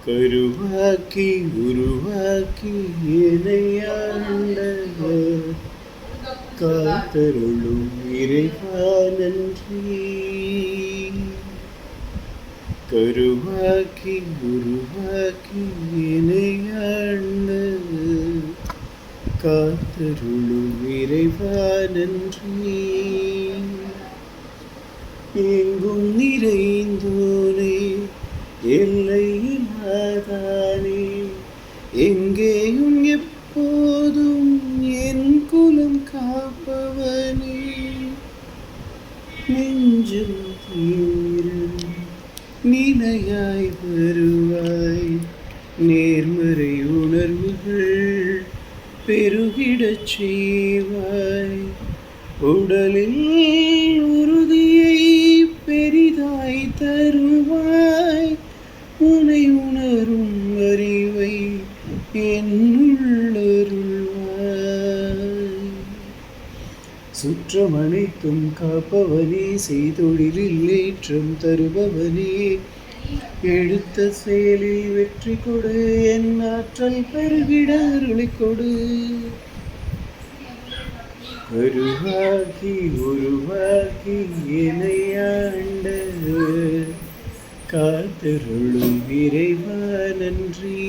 கருவாக்கி உருவாக்கி இணையாண்ட காத்தருளும் இறைவா நன்றி. கருவாக்கி உருவாக்கி இணையாண்ட காத்தருளும் இறைவா நன்றி. எங்கும் நிறைந்தோனே எல்லையில்லாதானே, எங்கேயும் எப்போதும் என் குலம் காப்பவனே, நெஞ்சம் தீரும் நிலையாய் வருவாய், நேர்மறை உணர்வுகள் பெருகிடச் செய்வாய், உடலில் உறுதியை பெரிதாய் தருவாய், உனை உணரும் அறிவை என்னுள்ளருள்வாய். சுற்றமனைத்தும் காப்பவனே, செய்தொழிலில் ஏற்றம் தருபவனே, எடுத்த செயலில் வெற்றி கொடு, என் ஆற்றல் பெருகிட அருளிக் கொடு. கருவாக்கி உருவாக்கி இணையாண்ட காத்தருளும் இறைவா நன்றி.